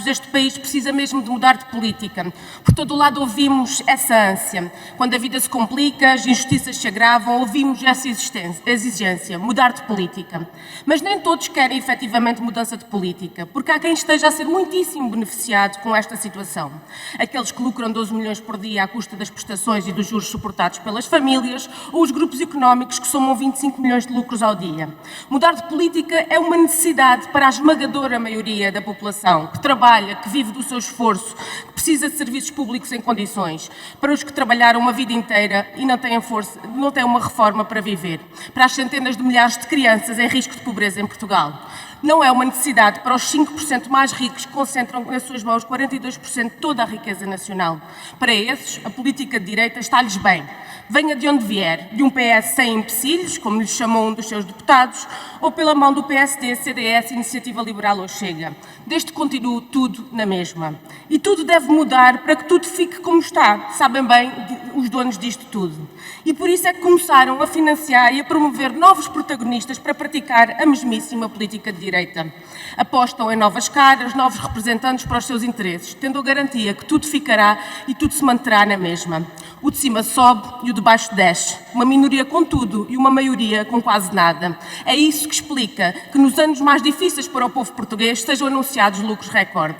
deputados, este país precisa mesmo de mudar de política. Por todo o lado ouvimos essa ânsia. Quando a vida se complica, as injustiças se agravam, ouvimos essa exigência, mudar de política. Mas nem todos querem efetivamente mudança de política, porque há quem esteja a ser muitíssimo beneficiado com esta situação. Aqueles que lucram 12 milhões por dia à custa das prestações e dos juros suportados pelas famílias, ou os grupos económicos que somam 25 milhões de lucros ao dia. Mudar de política é uma necessidade para a esmagadora maioria da população, que trabalha, que vive do seu esforço, que precisa de serviços públicos em condições, para os que trabalharam uma vida inteira e não têm uma reforma para viver, para as centenas de milhares de crianças em risco de pobreza em Portugal. Não é uma necessidade para os 5% mais ricos que concentram nas suas mãos 42% de toda a riqueza nacional. Para esses, a política de direita está-lhes bem. Venha de onde vier, de um PS sem empecilhos, como lhe chamou um dos seus deputados, ou pela mão do PSD, CDS, Iniciativa Liberal ou Chega. Desde que continue tudo na mesma. E tudo deve mudar para que tudo fique como está. Sabem bem os donos disto tudo. E por isso é que começaram a financiar e a promover novos protagonistas para praticar a mesmíssima política de direita. Apostam em novas caras, novos representantes para os seus interesses, tendo a garantia que tudo ficará e tudo se manterá na mesma. O de cima sobe e o de baixo desce. Uma minoria com tudo e uma maioria com quase nada. É isso que explica que nos anos mais difíceis para o povo português sejam anunciados lucros recorde.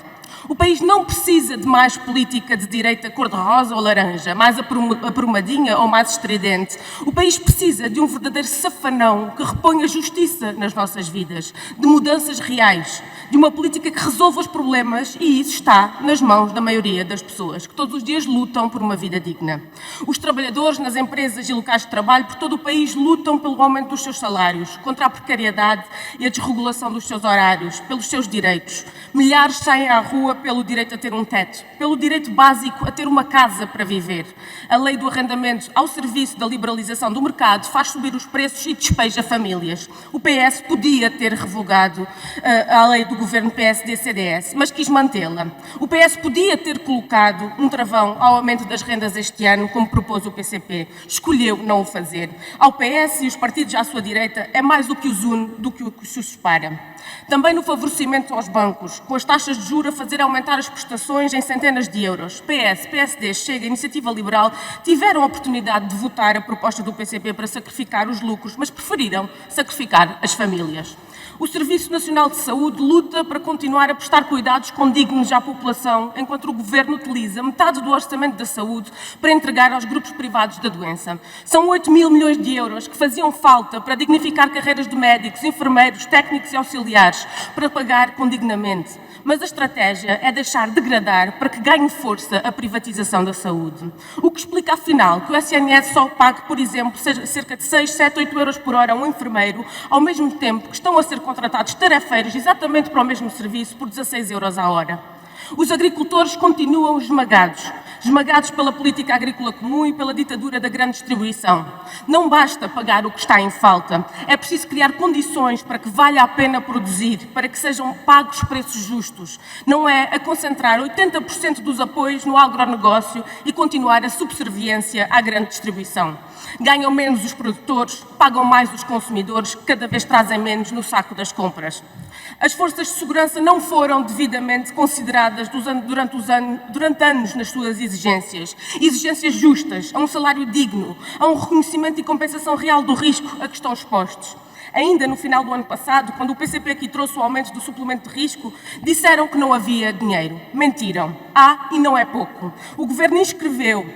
O país não precisa de mais política de direita cor-de-rosa ou laranja, mais aprumadinha ou mais estridente. O país precisa de um verdadeiro safanão que reponha justiça nas nossas vidas, de mudanças reais, de uma política que resolva os problemas, e isso está nas mãos da maioria das pessoas, que todos os dias lutam por uma vida digna. Os trabalhadores nas empresas e locais de trabalho por todo o país lutam pelo aumento dos seus salários, contra a precariedade e a desregulação dos seus horários, pelos seus direitos. Milhares saem à rua pelo direito a ter um teto, pelo direito básico a ter uma casa para viver. A lei do arrendamento ao serviço da liberalização do mercado faz subir os preços e despeja famílias. O PS podia ter revogado a lei do governo PSD-CDS, mas quis mantê-la. O PS podia ter colocado um travão ao aumento das rendas este ano, como propôs o PCP. Escolheu não o fazer. Ao PS e os partidos à sua direita é mais o que os une do que o que os separa. Também no favorecimento aos bancos, com as taxas de juros a fazer aumentar as prestações em centenas de euros. PS, PSD, Chega, Iniciativa Liberal tiveram a oportunidade de votar a proposta do PCP para sacrificar os lucros, mas preferiram sacrificar as famílias. O Serviço Nacional de Saúde luta para continuar a prestar cuidados condignos à população, enquanto o Governo utiliza metade do orçamento da saúde para entregar aos grupos privados da doença. São 8 mil milhões de euros que faziam falta para dignificar carreiras de médicos, enfermeiros, técnicos e auxiliares, para pagar condignamente. Mas a estratégia é deixar degradar para que ganhe força a privatização da saúde. O que explica, afinal, que o SNS só pague, por exemplo, cerca de 6, 7, 8 euros por hora a um enfermeiro, ao mesmo tempo que estão a ser contratados tarefeiros exatamente para o mesmo serviço por 16 euros a hora. Os agricultores continuam esmagados pela política agrícola comum e pela ditadura da grande distribuição. Não basta pagar o que está em falta, é preciso criar condições para que valha a pena produzir, para que sejam pagos preços justos. Não é a concentrar 80% dos apoios no agronegócio e continuar a subserviência à grande distribuição. Ganham menos os produtores, pagam mais os consumidores, que cada vez trazem menos no saco das compras. As forças de segurança não foram devidamente consideradas durante anos nas suas exigências. Exigências justas, a um salário digno, a um reconhecimento e compensação real do risco a que estão expostos. Ainda no final do ano passado, quando o PCP aqui trouxe o aumento do suplemento de risco, disseram que não havia dinheiro. Mentiram. Há e não é pouco. O Governo inscreveu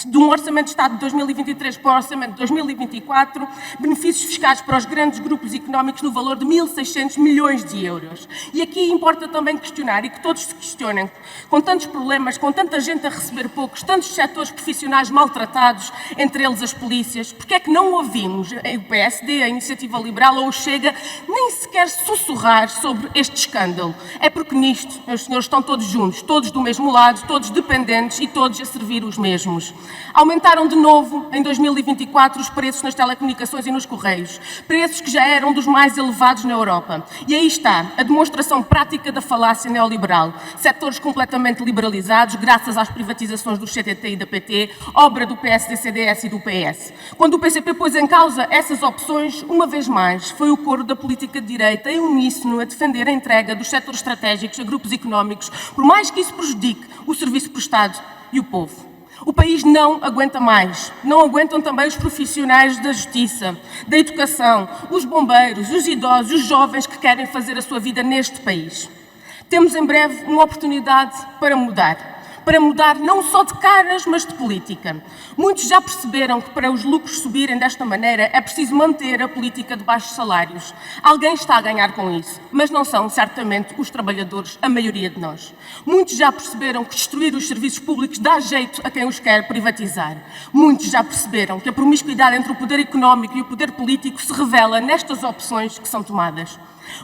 de um Orçamento de Estado de 2023 para o Orçamento de 2024, benefícios fiscais para os grandes grupos económicos no valor de 1.600 milhões de euros. E aqui importa também questionar, e que todos se questionem, com tantos problemas, com tanta gente a receber poucos, tantos setores profissionais maltratados, entre eles as polícias, porque é que não ouvimos o PSD, a Iniciativa Liberal ou o Chega, nem sequer sussurrar sobre este escândalo? É porque nisto, meus senhores, estão todos juntos, todos do mesmo lado, todos dependentes e todos a servir os mesmos. Aumentaram de novo, em 2024, os preços nas telecomunicações e nos correios, preços que já eram dos mais elevados na Europa. E aí está a demonstração prática da falácia neoliberal. Setores completamente liberalizados, graças às privatizações do CTT e da PT, obra do PSD, CDS e do PS. Quando o PCP pôs em causa essas opções, uma vez mais, foi o coro da política de direita em uníssono a defender a entrega dos setores estratégicos a grupos económicos, por mais que isso prejudique o serviço prestado e o povo. O país não aguenta mais. Não aguentam também os profissionais da justiça, da educação, os bombeiros, os idosos, os jovens que querem fazer a sua vida neste país. Temos em breve uma oportunidade para mudar. Para mudar não só de caras, mas de política. Muitos já perceberam que para os lucros subirem desta maneira é preciso manter a política de baixos salários. Alguém está a ganhar com isso, mas não são certamente os trabalhadores, a maioria de nós. Muitos já perceberam que destruir os serviços públicos dá jeito a quem os quer privatizar. Muitos já perceberam que a promiscuidade entre o poder económico e o poder político se revela nestas opções que são tomadas.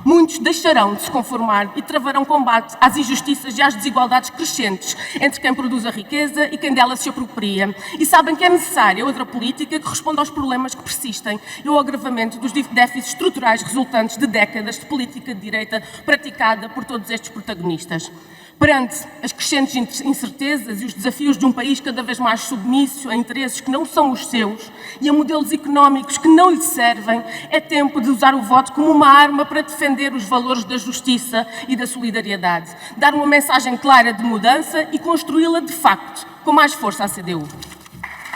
Muitos deixarão de se conformar e travarão combate às injustiças e às desigualdades crescentes entre quem produz a riqueza e quem dela se apropria. E sabem que é necessária outra política que responda aos problemas que persistem e ao agravamento dos déficits estruturais resultantes de décadas de política de direita praticada por todos estes protagonistas. Perante as crescentes incertezas e os desafios de um país cada vez mais submisso a interesses que não são os seus e a modelos económicos que não lhe servem, é tempo de usar o voto como uma arma para defender os valores da justiça e da solidariedade, dar uma mensagem clara de mudança e construí-la de facto com mais força à CDU.